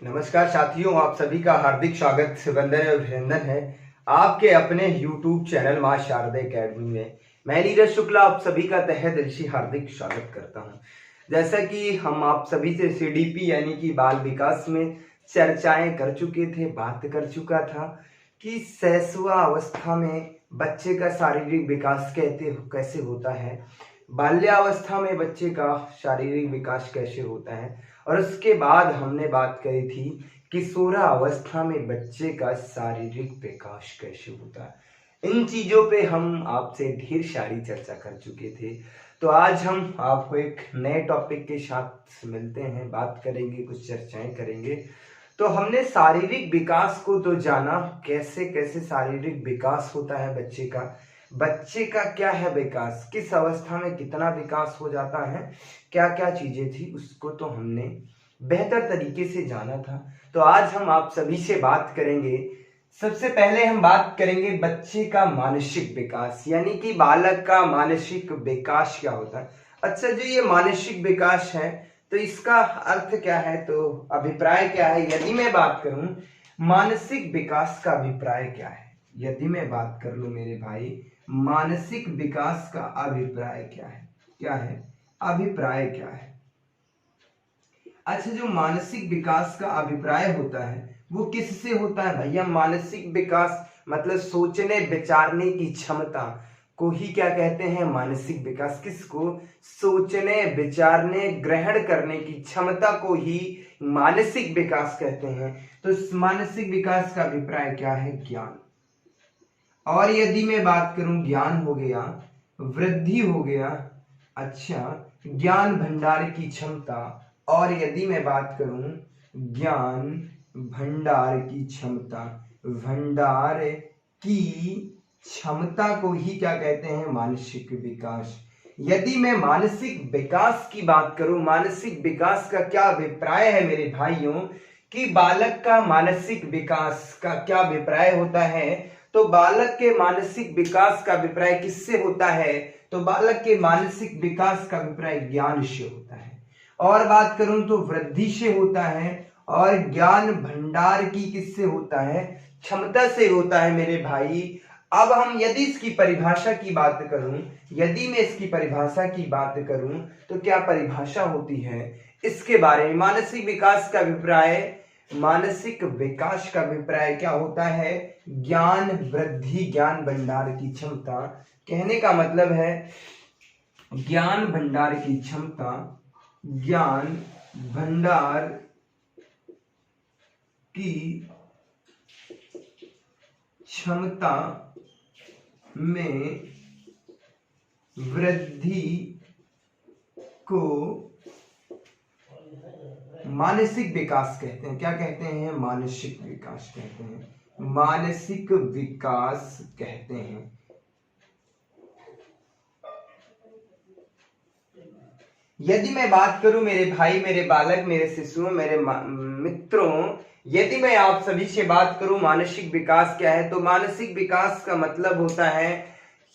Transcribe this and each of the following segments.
नमस्कार साथियों, आप सभी का हार्दिक स्वागत, वंदन और अभिनंदन है आपके अपने YouTube चैनल मां शारदा एकेडमी में। मैं नीरज शुक्ला आप सभी का तहे दिल से हार्दिक स्वागत करता हूं। जैसा कि हम आप सभी से CDP यानी कि बाल विकास में चर्चाएं कर चुके थे, बात कर चुका था कि शैशव अवस्था में बच्चे का शारीरिक विकास कैसे होता है, बाल्यावस्था में बच्चे का शारीरिक विकास कैसे होता है, और उसके बाद हमने बात करी थी किशोरा अवस्था में बच्चे का शारीरिक विकास कैसे होता है। इन चीजों पे हम आपसे ढेर सारी चर्चा कर चुके थे। तो आज हम आपको एक नए टॉपिक के साथ मिलते हैं, बात करेंगे, कुछ चर्चाएं करेंगे। तो हमने शारीरिक विकास को तो जाना, कैसे कैसे शारीरिक विकास होता है बच्चे का क्या है विकास, किस अवस्था में कितना विकास हो जाता है, क्या क्या चीजें थी, उसको तो हमने बेहतर तरीके से जाना था। तो आज हम आप सभी से बात करेंगे। सबसे पहले हम बात करेंगे बच्चे का मानसिक विकास, यानी कि बालक का मानसिक विकास क्या होता है। अच्छा, जो ये मानसिक विकास है तो इसका अर्थ क्या है, तो अभिप्राय क्या है। यदि मैं बात करूं मानसिक विकास का अभिप्राय क्या है, यदि मैं बात कर लूं मेरे भाई मानसिक विकास का अभिप्राय क्या है अभिप्राय क्या है। अच्छा, जो मानसिक विकास का अभिप्राय होता है वो किससे होता है भैया। मानसिक विकास मतलब सोचने विचारने की क्षमता को ही क्या कहते हैं, मानसिक विकास। किसको, सोचने विचारने ग्रहण करने की क्षमता को ही मानसिक विकास कहते हैं। तो इस मानसिक विकास का अभिप्राय क्या है, ज्ञान। और यदि मैं बात करूं ज्ञान हो गया, वृद्धि हो गया, अच्छा ज्ञान भंडार की क्षमता। और यदि मैं बात करूं ज्ञान भंडार की क्षमता, भंडार की क्षमता को ही क्या कहते हैं, मानसिक विकास। यदि मैं मानसिक विकास की बात करूं, मानसिक विकास का क्या अभिप्राय है मेरे भाइयों, कि बालक का मानसिक विकास का क्या अभिप्राय होता है। तो बालक के मानसिक विकास का अभिप्राय किससे होता है, तो बालक के मानसिक विकास का अभिप्राय ज्ञान से होता है। और बात करूं तो वृद्धि से होता है, और ज्ञान भंडार की किससे होता है, क्षमता से होता है मेरे भाई। अब हम यदि इसकी परिभाषा की बात करूं, यदि मैं इसकी परिभाषा की बात करूं तो क्या परिभाषा होती है इसके बारे में। मानसिक विकास का अभिप्राय, मानसिक विकास का अभिप्राय क्या होता है, ज्ञान वृद्धि, ज्ञान भंडार की क्षमता। कहने का मतलब है ज्ञान भंडार की क्षमता, ज्ञान भंडार की क्षमता में वृद्धि को मानसिक विकास कहते हैं। क्या कहते हैं, मानसिक विकास कहते हैं, मानसिक विकास कहते हैं। यदि मैं बात करूं मेरे भाई, मेरे बालक, मेरे शिशुओं, मेरे मित्रों, यदि मैं आप सभी से बात करूं मानसिक विकास क्या है, तो मानसिक विकास का मतलब होता है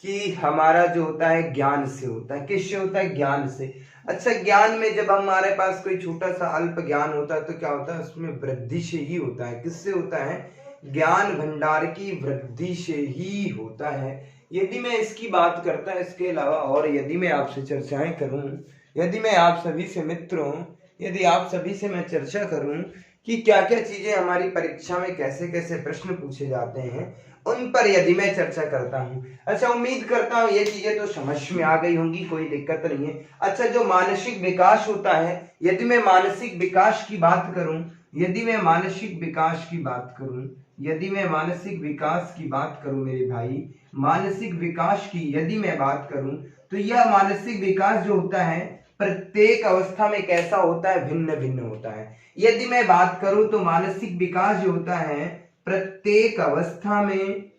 कि हमारा जो होता है ज्ञान से होता है। किससे होता है, ज्ञान से। अच्छा, ज्ञान में जब हमारे पास कोई छोटा सा अल्प ज्ञान होता है तो क्या होता है, उसमें वृद्धि से ही होता है। किससे होता है, ज्ञान भंडार की वृद्धि से ही होता है। यदि मैं इसकी बात करता, इसके अलावा और यदि मैं आपसे चर्चाएं करूं, यदि मैं आप सभी से मित्रों, यदि आप सभी से मैं चर्चा करूं कि क्या क्या चीजें हमारी परीक्षा में कैसे कैसे प्रश्न पूछे जाते हैं, उन पर यदि मैं चर्चा करता हूं। अच्छा, उम्मीद करता हूं ये चीजें तो समझ में आ गई होंगी, कोई दिक्कत नहीं है। अच्छा, जो मानसिक विकास होता है, यदि मैं मानसिक विकास की बात करूं, यदि मैं मानसिक विकास की बात करूं, यदि मैं मानसिक विकास की बात करूं मेरे भाई, मानसिक विकास की यदि मैं बात करूं तो यह मानसिक विकास जो होता है प्रत्येक अवस्था में कैसा होता है, भिन्न भिन्न होता है। यदि मैं बात करूं तो मानसिक विकास जो होता है प्रत्येक अवस्था में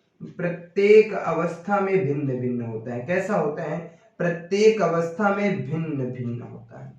भिन्न भिन्न होता है। कैसा होता है, प्रत्येक अवस्था में भिन्न भिन्न होता है,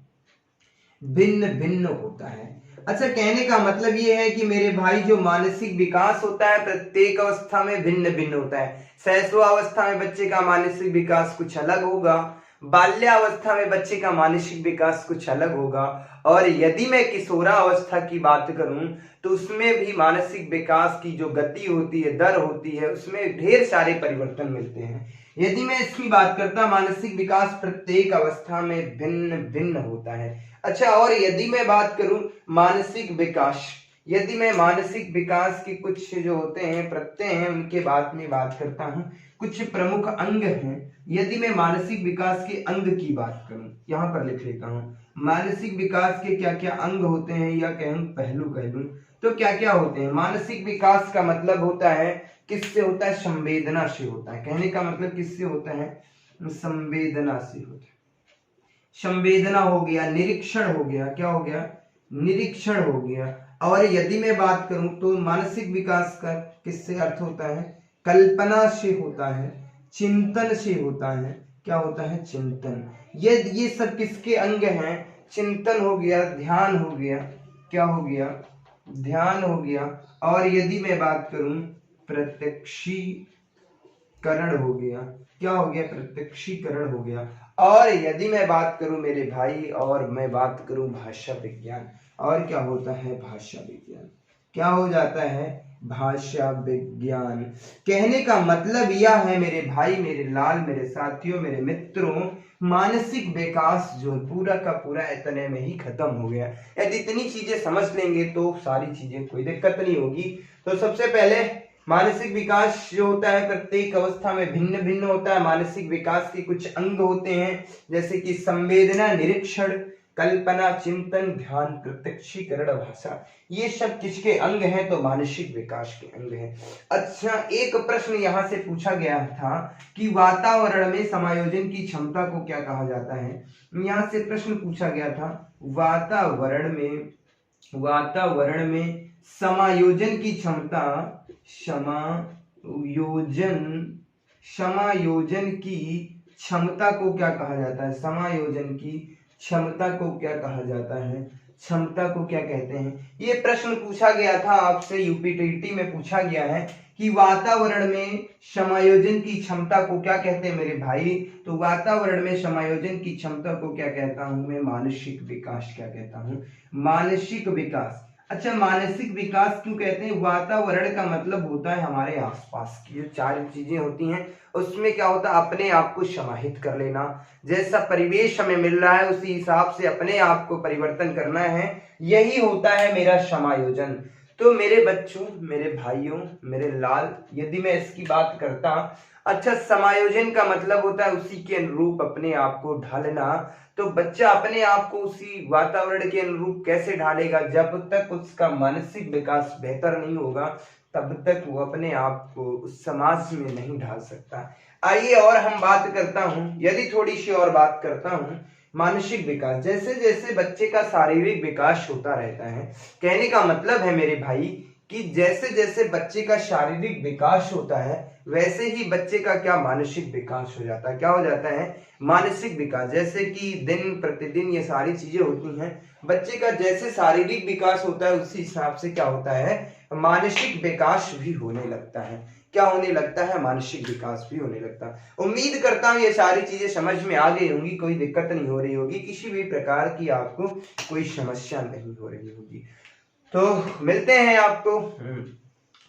भिन्न भिन्न होता है। अच्छा, कहने का मतलब ये है कि मेरे भाई जो मानसिक विकास होता है प्रत्येक अवस्था में भिन्न भिन्न होता है। शैशव अवस्था में बच्चे का मानसिक विकास कुछ अलग होगा, बाल्यावस्था में बच्चे का मानसिक विकास कुछ अलग होगा, और यदि मैं किशोरावस्था की बात करूं तो उसमें भी मानसिक विकास की जो गति होती है, दर होती है, उसमें ढेर सारे परिवर्तन मिलते हैं। यदि मैं इसकी बात करता, मानसिक विकास प्रत्येक अवस्था में भिन्न भिन्न होता है। अच्छा, और यदि मैं बात करूं मानसिक विकास, यदि मैं मानसिक विकास की कुछ जो होते हैं प्रत्यय हैं उनके बात में बात करता हूं, कुछ प्रमुख अंग हैं। यदि मैं मानसिक विकास के अंग की बात करूं, यहां पर लिख लेता हूं, मानसिक विकास के क्या क्या अंग होते हैं या कहूं पहलू कह लूं तो क्या क्या होते हैं। मानसिक विकास का मतलब होता है, किससे होता है, संवेदना से होता है। कहने का मतलब किससे होता है, संवेदना से होता है। संवेदना हो गया, निरीक्षण हो गया, क्या हो गया, निरीक्षण हो गया। और यदि मैं बात करूं तो मानसिक विकास का किससे अर्थ होता है, कल्पना से होता है, चिंतन से होता है। क्या होता है, चिंतन। ये सब किसके अंग हैं, चिंतन हो गया, ध्यान हो गया, क्या हो गया, ध्यान हो गया। और यदि मैं बात करूं प्रत्यक्षीकरण हो गया, क्या हो गया, प्रत्यक्षीकरण हो गया। और यदि मैं बात करूं मेरे भाई, और मैं बात करूं भाषा विज्ञान, और क्या होता है, भाषा विज्ञान। क्या हो जाता है, भाषा विज्ञान। कहने का मतलब यह है मेरे भाई, मेरे लाल, मेरे साथियों, मेरे मित्रों, मानसिक विकास जो पूरा का पूरा इतने में ही खत्म हो गया। यदि इतनी चीजें समझ लेंगे तो सारी चीजें कोई दिक्कत नहीं होगी। तो सबसे पहले मानसिक विकास जो होता है प्रत्येक अवस्था में भिन्न भिन्न होता है। मानसिक विकास के कुछ अंग होते हैं, जैसे कि संवेदना, निरीक्षण, कल्पना, चिंतन, ध्यान, प्रत्यक्षीकरण, भाषा। ये सब किसके अंग हैं, तो मानसिक विकास के अंग हैं। अच्छा, एक प्रश्न यहां से पूछा गया था कि वातावरण में समायोजन की क्षमता को क्या कहा जाता है। यहां से प्रश्न पूछा गया था, वातावरण में समायोजन की क्षमता, समायोजन की क्षमता को क्या कहा जाता है, समायोजन की क्षमता को क्या कहा जाता है, क्षमता को क्या कहते हैं। ये प्रश्न पूछा गया था आपसे, यूपीटीटी में पूछा गया है कि वातावरण में समायोजन की क्षमता को क्या कहते हैं मेरे भाई। तो वातावरण में समायोजन की क्षमता को क्या कहता हूं मैं, मानसिक विकास। क्या कहता हूं, मानसिक विकास। अच्छा, मानसिक विकास क्यों कहते हैं, वातावरण का मतलब होता है हमारे आसपास की जो चार चीजें होती हैं उसमें क्या होता है, अपने आप को समाहित कर लेना। जैसा परिवेश हमें मिल रहा है उसी हिसाब से अपने आप को परिवर्तन करना है, यही होता है मेरा समायोजन। तो मेरे बच्चों, मेरे भाइयों, मेरे लाल, यदि मैं इसकी बात करता, अच्छा, समायोजन का मतलब होता है उसी के अनुरूप अपने आप को ढालना। तो बच्चा अपने आप को उसी वातावरण के अनुरूप कैसे ढालेगा, जब तक उसका मानसिक विकास बेहतर नहीं होगा तब तक वो अपने आप को उस समाज में नहीं ढाल सकता। आइए और हम बात करता हूं, यदि थोड़ी सी और बात करता हूं, मानसिक विकास। जैसे जैसे बच्चे का शारीरिक विकास होता रहता है, कहने का मतलब है मेरे भाई कि जैसे जैसे बच्चे का शारीरिक विकास होता है वैसे ही बच्चे का क्या, मानसिक विकास हो जाता है। क्या हो जाता है, मानसिक विकास। जैसे कि दिन प्रतिदिन ये सारी चीजें होती हैं, बच्चे का जैसे शारीरिक विकास होता है उसी हिसाब से क्या होता है, मानसिक विकास भी होने लगता है। क्या होने लगता है, मानसिक विकास भी होने लगता है। उम्मीद करता हूं ये सारी चीजें समझ में आ गई होंगी, कोई दिक्कत नहीं हो रही होगी, किसी भी प्रकार की आपको कोई समस्या नहीं हो रही होगी। तो मिलते हैं आपको,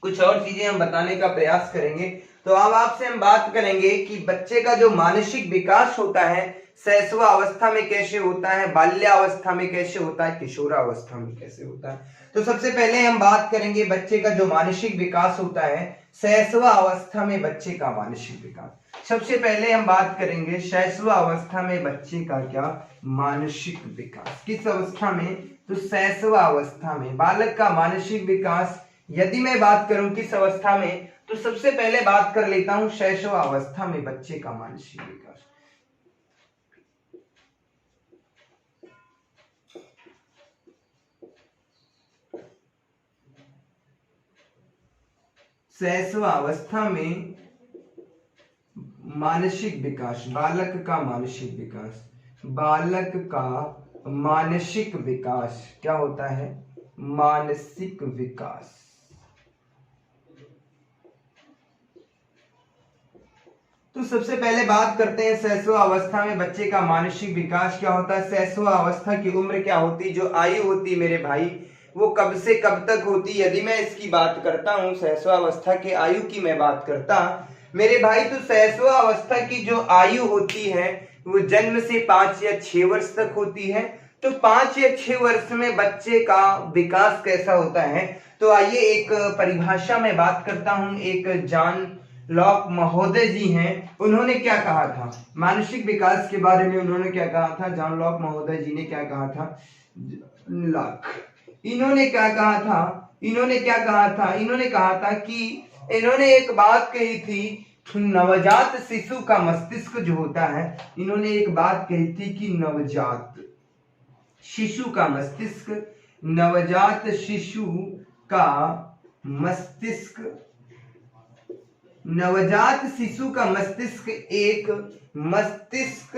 कुछ और चीजें हम बताने का प्रयास करेंगे। तो अब आपसे हम बात करेंगे कि बच्चे का जो मानसिक विकास होता है शैशवा अवस्था में कैसे होता है, बाल्यावस्था में कैसे होता है, किशोरावस्था में कैसे होता है। तो सबसे पहले हम बात करेंगे बच्चे का जो मानसिक विकास होता है शैशवा अवस्था में, बच्चे का मानसिक विकास। सबसे पहले हम बात करेंगे शैशवा अवस्था में बच्चे का क्या, मानसिक विकास। किस अवस्था में, तो शैशवा अवस्था में बालक का मानसिक विकास। यदि मैं बात करूं किस अवस्था में, तो सबसे पहले बात कर लेता हूं शैशवा अवस्था में बच्चे का मानसिक विकास। शैशवा अवस्था में मानसिक विकास, बालक का मानसिक विकास, बालक का मानसिक विकास क्या होता है, मानसिक विकास। तो सबसे पहले बात करते हैं शैशव अवस्था में बच्चे का मानसिक विकास क्या होता है। शैशव अवस्था की उम्र क्या होती, जो आयु होती मेरे भाई, वो कब से कब तक होती। यदि मैं इसकी बात करता हूँ, शैशव अवस्था के आयु की मैं बात करता मेरे भाई, तो शैशव अवस्था की जो आयु होती है वो जन्म से 5 या 6 वर्ष तक होती है। तो 5 या 6 वर्ष में बच्चे का विकास कैसा होता है, तो आइए एक परिभाषा में बात करता हूँ। एक जॉन लॉक महोदय जी हैं, उन्होंने क्या कहा था मानसिक विकास के बारे में, उन्होंने क्या कहा था, जॉन लॉक महोदय जी ने क्या कहा था, इन्होंने क्या कहा था, इन्होंने कहा था कि इन्होंने एक बात कही थी, नवजात शिशु का मस्तिष्क जो होता है, इन्होंने एक बात कही थी कि नवजात शिशु का मस्तिष्क, नवजात शिशु का मस्तिष्क, नवजात शिशु का मस्तिष्क एक मस्तिष्क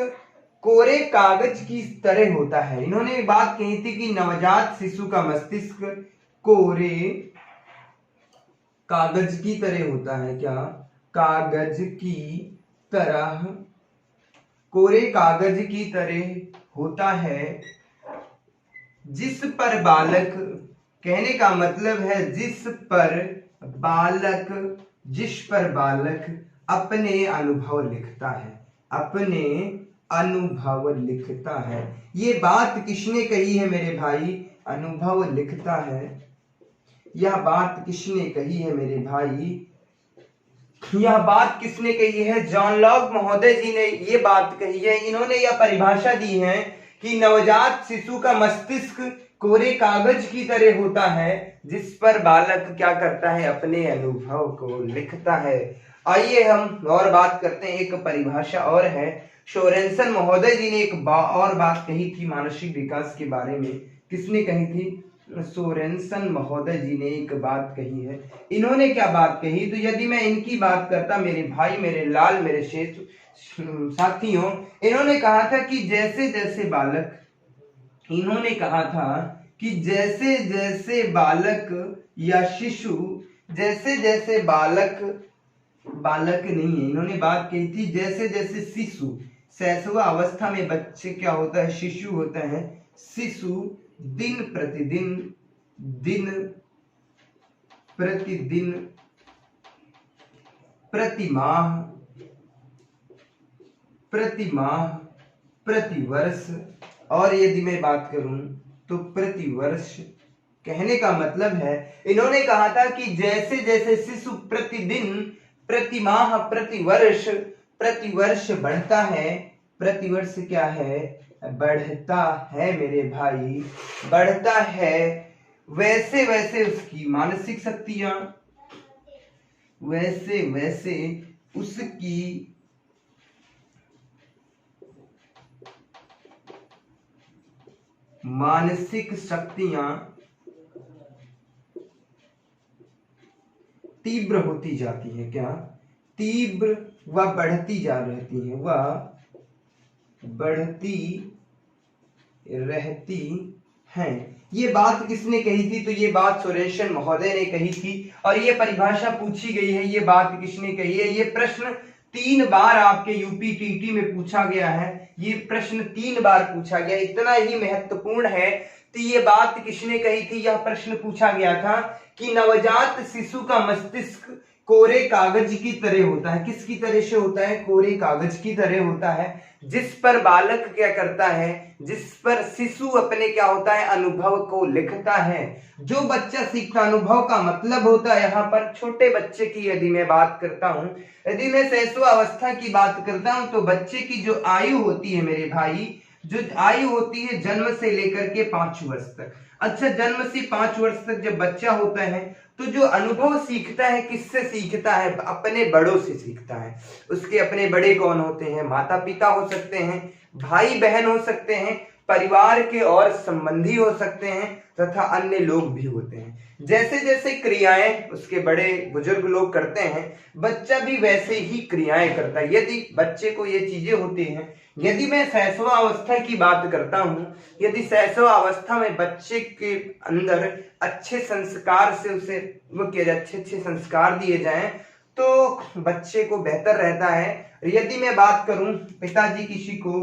कोरे कागज की तरह होता है। इन्होंने बात कही थी कि नवजात शिशु का मस्तिष्क कोरे कागज की तरह होता है। क्या? कागज की तरह, कोरे कागज की तरह होता है, जिस पर बालक, कहने का मतलब है जिस पर बालक अपने अनुभव लिखता है, अपने अनुभव लिखता है। ये बात किसने कही है मेरे भाई? अनुभव लिखता है। यह बात किसने कही है मेरे भाई? यह बात किसने कही है? जॉन लॉक महोदय जी ने ये बात कही है। इन्होंने यह परिभाषा दी है कि नवजात शिशु का मस्तिष्क कोरे कागज की तरह होता है, जिस पर बालक क्या करता है, अपने अनुभव को लिखता है। आइए हम और बात करते हैं। एक परिभाषा और है, सोरेनसन महोदय जी ने एक और बात कही थी मानसिक विकास के बारे में। किसने कही थी? सोरेनसन महोदय जी ने एक बात कही है। इन्होंने क्या बात कही, तो यदि मैं इनकी बात करता मेरे भाई, मेरे लाल, मेरे शेष साथियों, इन्होंने कहा था कि जैसे जैसे बालक, इन्होंने कहा था कि जैसे जैसे बालक या शिशु, जैसे जैसे बालक नहीं है, इन्होंने बात कही थी जैसे जैसे शिशु, शैशव अवस्था में बच्चे क्या होता है, शिशु होता है, शिशु दिन प्रतिदिन प्रतिमाह, प्रतिवर्ष, और यदि मैं बात करूं तो प्रतिवर्ष। कहने का मतलब है, इन्होंने कहा था कि जैसे जैसे शिशु प्रतिदिन, प्रतिमाह, प्रतिवर्ष बढ़ता है, प्रतिवर्ष क्या है, बढ़ता है मेरे भाई, बढ़ता है, वैसे वैसे उसकी मानसिक शक्तियां, वैसे वैसे उसकी मानसिक शक्तियां तीव्र होती जाती है। क्या? तीव्र व बढ़ती जा रहती है, वह बढ़ती रहती हैं। ये बात किसने कही थी? तो ये बात सोरेनसन महोदय ने कही थी, और ये परिभाषा पूछी गई है। ये बात किसने कही है? ये प्रश्न 3 बार आपके यूपीटीटी में पूछा गया है। ये प्रश्न 3 बार पूछा गया, इतना ही महत्वपूर्ण है। तो ये बात किसने कही थी? यह प्रश्न पूछा गया था कि नवजात शिशु का मस्तिष्क कोरे कागज की तरह होता है। किसकी तरह से होता है? कोरे कागज की तरह होता है, जिस पर बालक क्या करता है, जिस पर शिशु अपने क्या होता है, अनुभव को लिखता है। जो बच्चा सीखता, अनुभव का मतलब होता है यहाँ पर छोटे बच्चे की यदि मैं बात करता हूँ, यदि मैं शैशव अवस्था की बात करता हूँ, तो बच्चे की जो आयु होती है मेरे भाई, जो आयु होती है जन्म से लेकर के 5 वर्ष तक। अच्छा, जन्म से 5 वर्ष तक जब बच्चा होता है, तो जो अनुभव सीखता है, किससे सीखता है? अपने बड़ों से सीखता है। उसके अपने बड़े कौन होते हैं? माता पिता हो सकते हैं, भाई बहन हो सकते हैं, परिवार के और संबंधी हो सकते हैं, तथा अन्य लोग भी होते हैं। जैसे जैसे क्रियाएं उसके बड़े बुजुर्ग लोग करते हैं, बच्चा भी वैसे ही क्रियाएं करता है। यदि बच्चे को ये चीजें होती हैं, यदि मैं शैशव अवस्था की बात करता हूं, यदि शैशव अवस्था में बच्चे के अंदर अच्छे संस्कार से उसे वो किया जाए, अच्छे संस्कार दिए जाएं, तो बच्चे को बेहतर रहता है। यदि मैं बात करूं पिताजी किसी को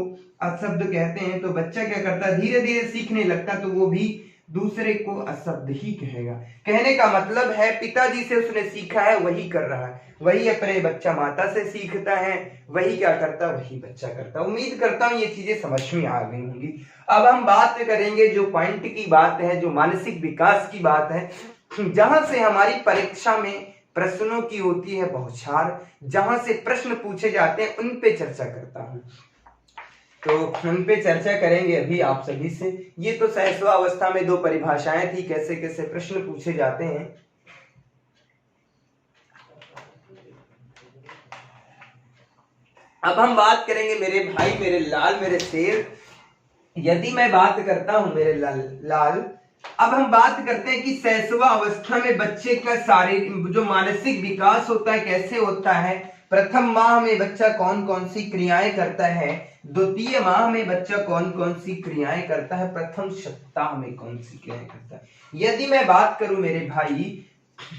अशब्द कहते हैं तो बच्चा क्या करता है, धीरे धीरे सीखने लगता, तो वो भी दूसरे को अशब्द ही कहेगा। कहने का मतलब है पिताजी से उसने सीखा है वही कर रहा है, वही अपने बच्चा माता से सीखता है, वही क्या करता है वही बच्चा करता है। उम्मीद करता हूं ये चीजें समझ में आ गई होंगी। अब हम बात करेंगे जो पॉइंट की बात है, जो मानसिक विकास की बात है, जहां से हमारी परीक्षा में प्रश्नों की होती है बौछार, जहां से प्रश्न पूछे जाते हैं उन पे चर्चा करता हूं। तो उन पे चर्चा करेंगे अभी आप सभी से। ये तो सहस्वावस्था में 2 परिभाषाएं थी, कैसे कैसे प्रश्न पूछे जाते हैं। अब हम बात करेंगे मेरे भाई मेरे लाल मेरे शेर। यदि मैं बात करता हूं मेरे लाल, अब हम बात करते हैं कि सहस्वा अवस्था में बच्चे का शारीरिक जो मानसिक विकास होता है कैसे होता है। प्रथम माह में बच्चा कौन कौन सी क्रियाएं करता है, द्वितीय माह में बच्चा कौन कौन सी क्रियाएं करता है, प्रथम सप्ताह में कौन सी क्रियाएं करता है। यदि मैं बात करूं मेरे भाई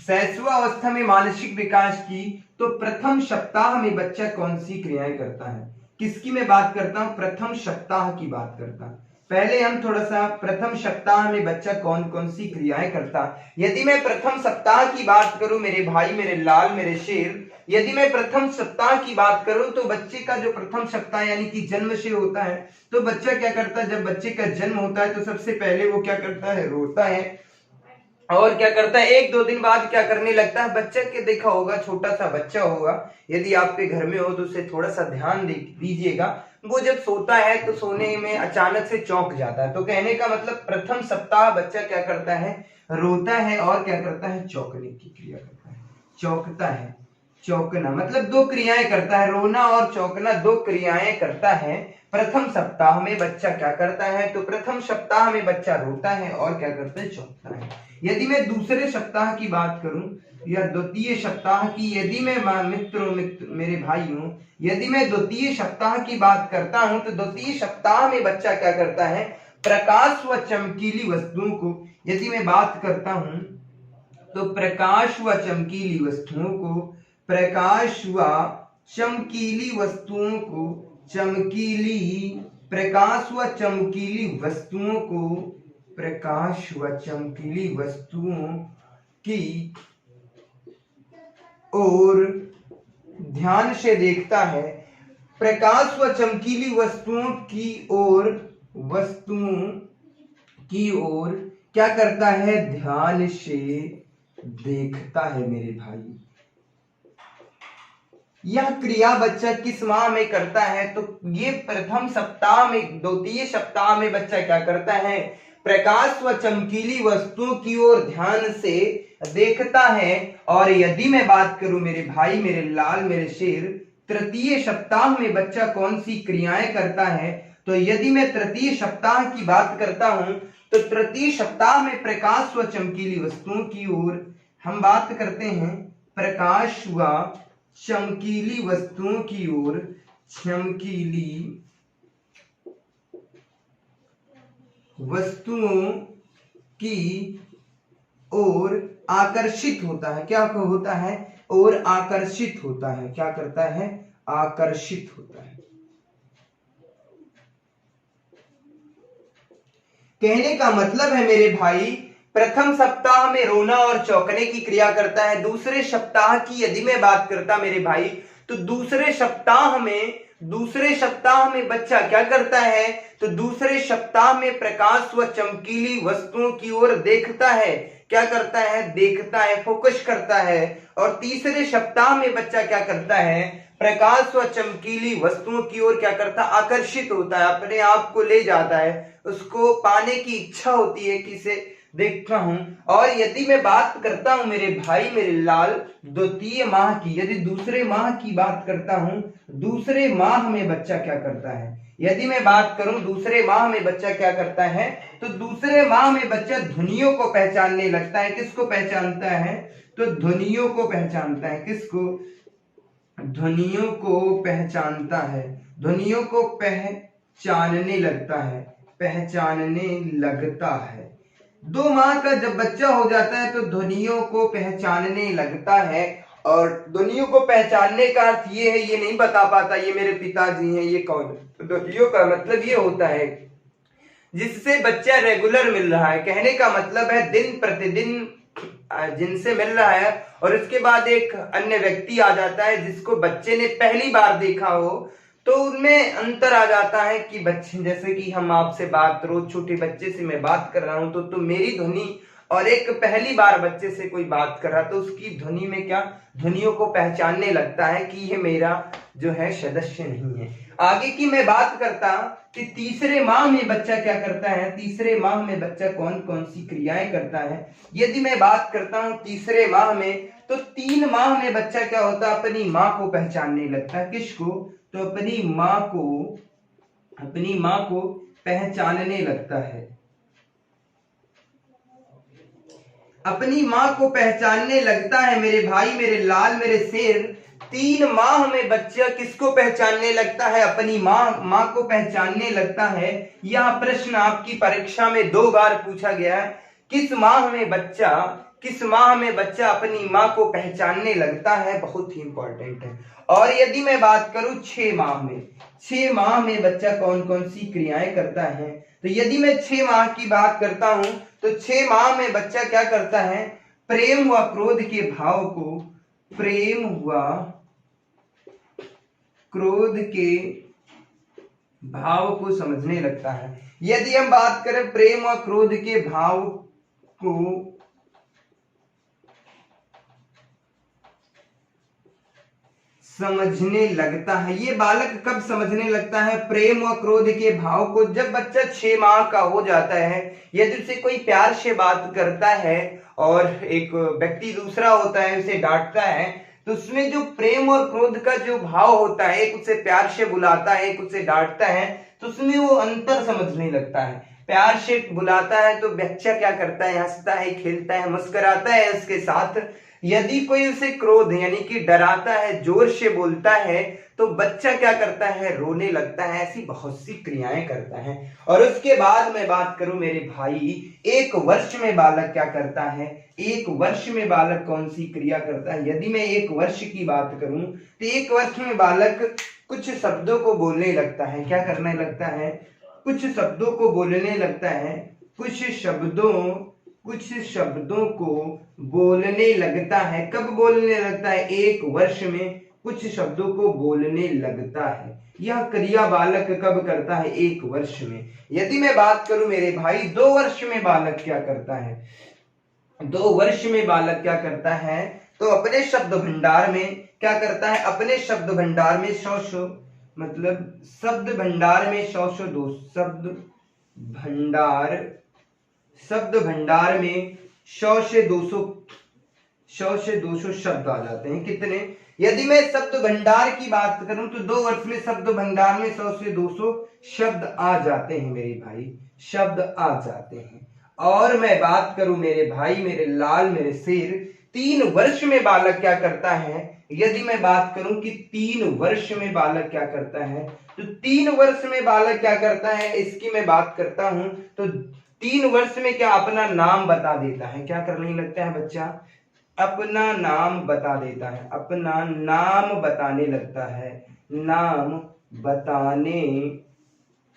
सहस्वा अवस्था में मानसिक विकास की, तो प्रथम सप्ताह में बच्चा कौन सी क्रियाएं करता है। किसकी मैं बात करता हूं, प्रथम सप्ताह की बात करता हूं। पहले हम थोड़ा सा प्रथम सप्ताह में बच्चा कौन कौन सी क्रियाएं करता। यदि मैं प्रथम सप्ताह की बात करूं मेरे भाई मेरे लाल मेरे शेर, यदि मैं प्रथम सप्ताह की बात करूं तो बच्चे का जो प्रथम सप्ताह यानी कि जन्म से होता है, तो बच्चा क्या करता है, जब बच्चे का जन्म होता है तो सबसे पहले वो क्या करता है, रोता है, और क्या करता है 1-2 दिन बाद क्या करने लगता है। बच्चा के देखा होगा, छोटा सा बच्चा होगा, यदि आपके घर में हो तो उसे थोड़ा सा ध्यान दीजिएगा। वो जब सोता है तो सोने में अचानक से चौंक जाता है। तो कहने का मतलब प्रथम सप्ताह बच्चा क्या करता है, रोता है और क्या करता है, चौंकने की क्रिया करता है। चौंकता है, चौंकना मतलब 2 क्रियाएं करता है, रोना और चौंकना 2 क्रियाएं करता है। प्रथम सप्ताह में बच्चा क्या करता है, तो प्रथम सप्ताह में बच्चा रोता है और क्या करता है, चौंकता है। यदि मैं दूसरे सप्ताह की बात करूं या द्वितीय सप्ताह की, यदि मैं मेरे भाइयों यदि मैं द्वितीय सप्ताह की बात करता हूं तो द्वितीय सप्ताह में बच्चा क्या करता है, प्रकाश व चमकीली वस्तुओं को, यदि मैं बात करता हूं तो प्रकाश व चमकीली वस्तुओं को, प्रकाश व चमकीली वस्तुओं को, चमकीली प्रकाश व चमकीली वस्तुओं को, प्रकाश व चमकीली वस्तुओं की ओर ध्यान से देखता है। प्रकाश व चमकीली वस्तुओं की ओर क्या करता है, ध्यान से देखता है मेरे भाई। यह क्रिया बच्चा किस माह में करता है, तो ये प्रथम सप्ताह में, द्वितीय सप्ताह में बच्चा क्या करता है, प्रकाश व चमकीली वस्तुओं की ओर ध्यान से देखता है। और यदि मैं बात करूं मेरे भाई मेरे लाल मेरे शेर, तृतीय सप्ताह में बच्चा कौन सी क्रियाएं करता है, तो यदि मैं तृतीय सप्ताह की बात करता हूं तो तृतीय सप्ताह में प्रकाश व चमकीली वस्तुओं की ओर हम बात करते हैं, प्रकाश व चमकीली वस्तुओं की ओर, चमकीली वस्तुओं की ओर आकर्षित होता है। क्या होता है, और आकर्षित होता है। क्या करता है, आकर्षित होता है। कहने का मतलब है मेरे भाई, प्रथम सप्ताह में रोना और चौंकने की क्रिया करता है। दूसरे सप्ताह की यदि मैं बात करता मेरे भाई, तो दूसरे सप्ताह में बच्चा क्या करता है, तो दूसरे सप्ताह में प्रकाश व चमकीली वस्तुओं की ओर देखता है। क्या करता है, देखता है, फोकस करता है। और तीसरे सप्ताह में बच्चा क्या करता है, प्रकाश व चमकीली वस्तुओं की ओर क्या करता है, आकर्षित होता है, अपने आप को ले जाता है, उसको पाने की इच्छा होती है कि इसे देखता हूं। और यदि मैं बात करता हूं मेरे भाई मेरे लाल द्वितीय माह की, यदि दूसरे माह की बात करता हूं, दूसरे माह में बच्चा क्या करता है, यदि मैं बात करूं दूसरे माह में बच्चा क्या करता है, तो दूसरे माह में बच्चा ध्वनियों को पहचानने लगता है। किसको पहचानता है, तो ध्वनियों को पहचानता है। किसको, ध्वनियों को पहचानता है, ध्वनियों को पहचानने लगता है, पहचानने लगता है। 2 माह का जब बच्चा हो जाता है तो ध्वनियों को पहचानने लगता है और ध्वनियों को पहचानने का अर्थ ये है, ये नहीं बता पाता ये मेरे पिताजी हैं, ये कौन है। ध्वनियों का मतलब ये होता है जिससे बच्चा रेगुलर मिल रहा है, कहने का मतलब है दिन प्रतिदिन जिनसे मिल रहा है, और उसके बाद एक अन्य व्यक्ति आ जाता है जिसको बच्चे ने पहली बार देखा हो, तो उनमें अंतर आ जाता है कि बच्चे, जैसे कि हम आपसे बात, रोज छोटे बच्चे से मैं बात कर रहा हूं तो मेरी ध्वनि, और एक पहली बार बच्चे से कोई बात कर रहा तो उसकी ध्वनि में क्या, ध्वनियों को पहचानने लगता है कि ये मेरा जो है सदस्य नहीं है। आगे की मैं बात करता कि तीसरे माह में बच्चा क्या करता है, तीसरे माह में बच्चा कौन कौन सी क्रियाएं करता है। यदि मैं बात करता हूं तीसरे माह में, तो 3 माह में बच्चा क्या होता है, अपनी माँ को पहचानने लगता है। किसको, तो अपनी माँ को पहचानने लगता है, अपनी माँ को पहचानने लगता है मेरे भाई, मेरे लाल, मेरे शेर। 3 माह में बच्चा किसको पहचानने लगता है, अपनी माँ को पहचानने लगता है। यह प्रश्न आपकी परीक्षा में 2 बार पूछा गया है, किस माह में बच्चा अपनी माँ को पहचानने लगता है, बहुत ही इंपॉर्टेंट है। और यदि मैं बात करूं 6 माह में बच्चा कौन कौन सी क्रियाएं करता है, तो यदि मैं 6 माह की बात करता हूं तो 6 माह में बच्चा क्या करता है, प्रेम व क्रोध के भाव को समझने लगता है। यदि हम बात करें प्रेम व क्रोध के भाव को समझने लगता है, ये बालक कब समझने लगता है प्रेम व क्रोध के भाव को, जब बच्चा 6 माह का हो जाता है। यदि उसे कोई प्यार से बात करता है और एक व्यक्ति दूसरा होता है उसे डांटता है, तो उसमें जो प्रेम और क्रोध का जो भाव होता है, एक उसे प्यार से बुलाता है, एक उसे डांटता है, तो उसमें वो अंतर समझने लगता है। प्यार से बुलाता है तो बच्चा क्या करता है, हंसता है, खेलता है, मुस्कुराता है उसके साथ। यदि कोई उसे क्रोध यानी कि डराता है, जोर से बोलता है, तो बच्चा क्या करता है, रोने लगता है। ऐसी बहुत सी क्रियाएं करता है। और उसके बाद मैं बात करूं मेरे भाई, 1 वर्ष में बालक क्या करता है, 1 वर्ष में बालक कौन सी क्रिया करता है। यदि मैं 1 वर्ष की बात करूं तो 1 वर्ष में बालक कुछ शब्दों को बोलने लगता है। क्या करने लगता है, कुछ शब्दों को बोलने लगता है, कुछ शब्दों को बोलने लगता है। कब बोलने लगता है, 1 वर्ष में कुछ शब्दों को बोलने लगता है। यह क्रिया बालक कब करता है, 1 वर्ष में। यदि मैं बात करूं मेरे भाई 2 वर्ष में बालक क्या करता है, 2 वर्ष में बालक क्या करता है, तो अपने शब्द भंडार में क्या करता है, अपने शब्द भंडार में 100 मतलब शब्द भंडार में 100 शब्द भंडार में 100 से 200 शब्द आ जाते हैं। कितने, यदि मैं शब्द भंडार की बात करूं तो 2 वर्ष में शब्द भंडार में 100 से 200 शब्द आ जाते हैं मेरे भाई, शब्द आ जाते हैं। और मैं बात करूं मेरे भाई, मेरे लाल, मेरे शेर, 3 वर्ष में बालक क्या करता है। यदि मैं बात करूं कि 3 वर्ष में बालक क्या करता है, तो 3 वर्ष में बालक क्या करता है, इसकी मैं बात करता हूं तो 3 वर्ष में क्या, अपना नाम बता देता है। क्या करने लगता है बच्चा, अपना नाम बता देता है, अपना नाम बताने लगता है, नाम बताने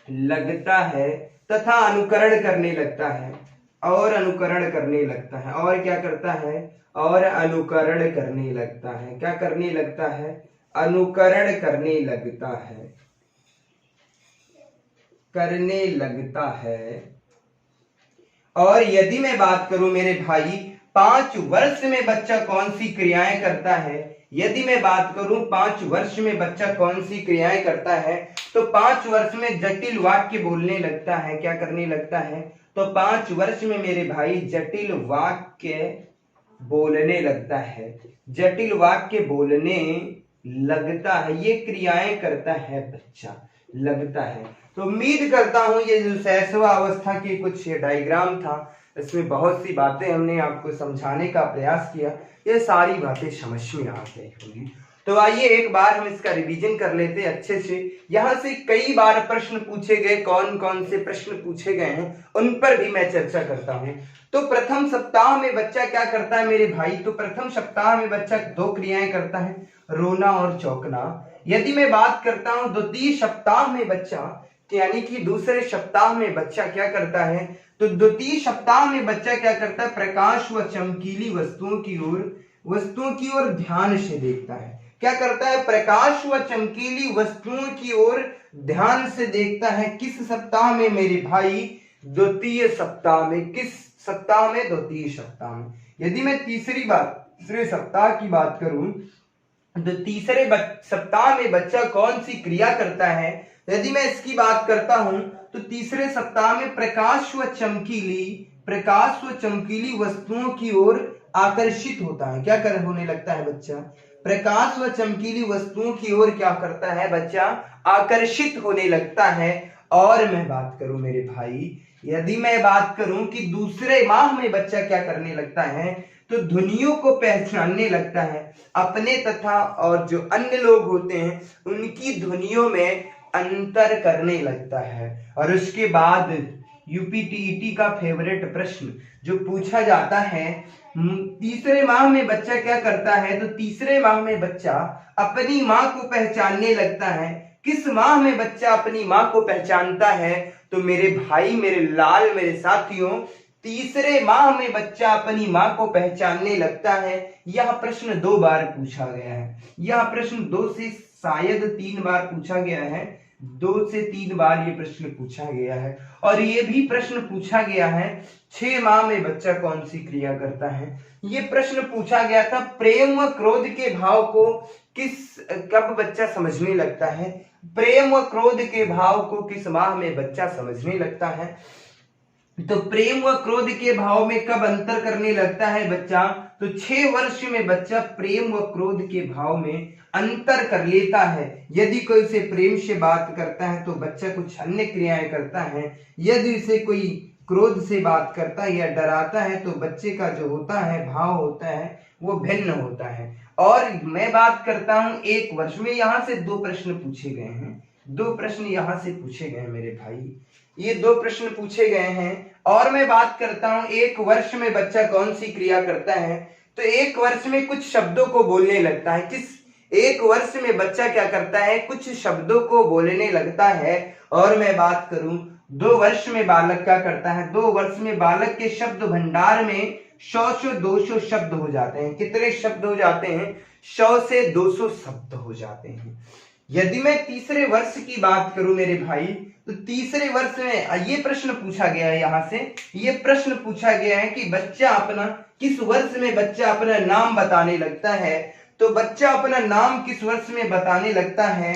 लगता है तथा अनुकरण करने लगता है, और अनुकरण करने लगता है। और क्या करता है, और अनुकरण करने लगता है। क्या करने लगता है, अनुकरण करने लगता है, करने लगता है। और यदि मैं बात करूं मेरे भाई 5 वर्ष में बच्चा कौन सी क्रियाएं करता है, यदि मैं बात करूं 5 वर्ष में बच्चा कौन सी क्रियाएं करता है, तो 5 वर्ष में जटिल वाक्य बोलने लगता है। क्या करने लगता है, तो 5 वर्ष में मेरे भाई जटिल वाक्य बोलने लगता है, जटिल वाक्य बोलने लगता है। ये क्रियाएं करता है बच्चा, लगता है। तो उम्मीद करता हूं ये जो शैशव अवस्था की कुछ डायग्राम था, इसमें बहुत सी बातें हमने आपको समझाने का प्रयास किया, ये सारी बातें समझ में आ गई होंगी। तो आइए एक बार हम इसका रिवीजन कर लेते हैं अच्छे से। यहाँ से कई बार प्रश्न पूछे गए, कौन कौन से प्रश्न पूछे गए हैं उन पर भी मैं चर्चा करता हूँ। तो प्रथम सप्ताह में बच्चा क्या करता है मेरे भाई? तो प्रथम सप्ताह में बच्चा 2 क्रियाएं करता है, रोना और चौंकना। यदि मैं बात करता हूं द्वितीय सप्ताह में बच्चा, यानी कि दूसरे सप्ताह में बच्चा क्या करता है? तो द्वितीय सप्ताह में बच्चा क्या करता है? प्रकाश व चमकीली वस्तुओं की ओर ध्यान से देखता है। क्या करता है? प्रकाश व चमकीली वस्तुओं की ओर ध्यान से देखता है। किस सप्ताह में मेरे भाई? द्वितीय सप्ताह में। किस सप्ताह में? द्वितीय सप्ताह में। यदि मैं तीसरे सप्ताह की बात करूं तो तीसरे सप्ताह में बच्चा कौन सी क्रिया करता है? यदि मैं इसकी बात करता हूं तो तीसरे सप्ताह में प्रकाश व चमकीली वस्तुओं की ओर आकर्षित होता है। क्या होने लगता है बच्चा? प्रकाश व चमकीली वस्तुओं की ओर क्या करता है बच्चा? आकर्षित होने लगता है। और मैं बात करूं मेरे भाई, यदि मैं बात करूं कि दूसरे माह में बच्चा क्या करने लगता है? तो ध्वनियों को पहचानने लगता है। अपने तथा और जो अन्य लोग होते हैं उनकी ध्वनियों में अंतर करने लगता है। और उसके बाद यूपीटीईटी का फेवरेट प्रश्न जो पूछा जाता है, तीसरे माह में बच्चा क्या करता है? तो तीसरे माह में बच्चा अपनी माँ को पहचानने लगता है। किस माह में बच्चा अपनी माँ को पहचानता है? तो मेरे भाई, मेरे लाल, मेरे साथियों, तीसरे माह में बच्चा अपनी माँ को पहचानने लगता है। यह प्रश्न 2 बार पूछा गया है। यह प्रश्न 2 से शायद 3 बार पूछा गया है। 2 से 3 बार ये प्रश्न पूछा गया है। और ये भी प्रश्न पूछा गया है 6 माह में बच्चा कौन सी क्रिया करता है। ये प्रश्न पूछा गया था प्रेम व क्रोध के भाव को कब बच्चा समझने लगता है? प्रेम व क्रोध के भाव को किस माह में बच्चा समझने लगता है? तो प्रेम व क्रोध के भाव में कब अंतर करने लगता है बच्चा? तो 6 वर्ष में बच्चा प्रेम व क्रोध के भाव में अंतर कर लेता है। यदि कोई उसे प्रेम से बात करता है तो बच्चा कुछ अन्य क्रियाएं करता है। यदि उसे कोई क्रोध से बात करता है या डराता है तो बच्चे का जो होता है भाव होता है वो भिन्न होता है। और मैं बात करता हूं 1 वर्ष में, यहां से 2 प्रश्न पूछे गए हैं। 2 प्रश्न यहां से पूछे गए मेरे भाई, ये 2 प्रश्न पूछे गए हैं। और मैं बात करता हूं 1 वर्ष में बच्चा कौन सी क्रिया करता है? तो 1 वर्ष में कुछ शब्दों को बोलने लगता है। 1 वर्ष में बच्चा क्या करता है? कुछ शब्दों को बोलने लगता है। और मैं बात करूं 2 वर्ष में बालक क्या करता है? 2 वर्ष में बालक के शब्द भंडार में 100 से 200 शब्द हो जाते हैं। कितने शब्द हो जाते हैं? 100 से 200 शब्द हो जाते हैं। यदि मैं तीसरे वर्ष की बात करूं मेरे भाई, तो तीसरे वर्ष में ये प्रश्न पूछा गया है। यहां से ये प्रश्न पूछा गया है कि बच्चा अपना किस वर्ष में बच्चा अपना नाम बताने लगता है? तो बच्चा अपना नाम किस वर्ष में बताने लगता है?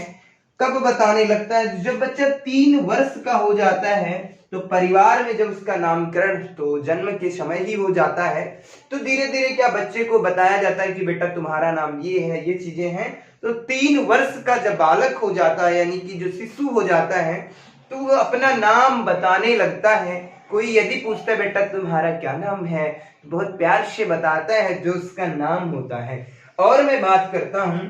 कब बताने लगता है? जब बच्चा 3 वर्ष का हो जाता है। तो परिवार में जब उसका नामकरण तो जन्म के समय ही हो जाता है, तो धीरे धीरे क्या बच्चे को बताया जाता है कि बेटा तुम्हारा नाम ये है, ये चीजें हैं। तो 3 वर्ष का जब बालक हो जाता है, यानी कि जो शिशु हो जाता है, तो वो अपना नाम बताने लगता है। कोई यदि पूछता है बेटा तुम्हारा क्या नाम है, बहुत प्यार से बताता है जो उसका नाम होता है। और मैं बात करता हूं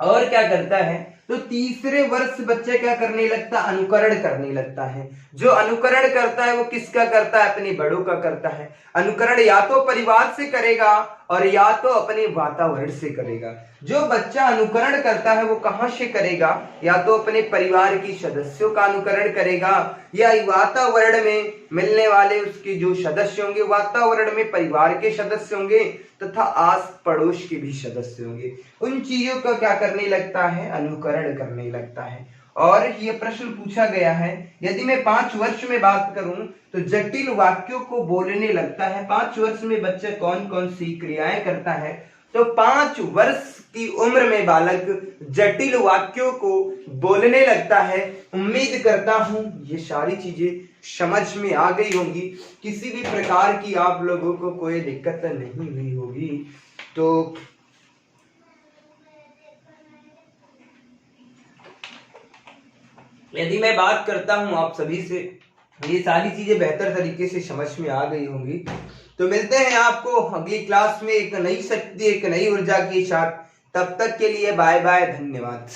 और क्या करता है? तो तीसरे वर्ष बच्चा क्या करने लगता है? अनुकरण करने लगता है। जो अनुकरण करता है वो किसका करता है? अपने बड़ों का करता है। अनुकरण या तो परिवार से करेगा और या तो अपने वातावरण से करेगा। जो बच्चा अनुकरण करता है वो कहां से करेगा? या तो अपने परिवार की सदस्यों का अनुकरण करेगा या वातावरण में मिलने वाले उसके जो सदस्य होंगे, वातावरण में परिवार के सदस्य होंगे तथा आस पड़ोस के भी सदस्य होंगे, उन चीजों का क्या करने लगता है? अनुकरण करने लगता है। और ये प्रश्न पूछा गया है, यदि मैं 5 वर्ष में बात करूं तो जटिल वाक्यों को बोलने लगता है। 5 वर्ष में बच्चा कौन कौन सी क्रियाएं करता है? तो 5 वर्ष की उम्र में बालक जटिल वाक्यों को बोलने लगता है। उम्मीद करता हूं ये सारी चीजें समझ में आ गई होंगी, किसी भी प्रकार की आप लोगों को कोई दिक्कत नहीं हुई होगी। तो यदि मैं बात करता हूं आप सभी से, ये सारी चीजें बेहतर तरीके से समझ में आ गई होंगी। तो मिलते हैं आपको अगली क्लास में एक नई शक्ति, एक नई ऊर्जा के साथ। तब तक के लिए बाय बाय, धन्यवाद।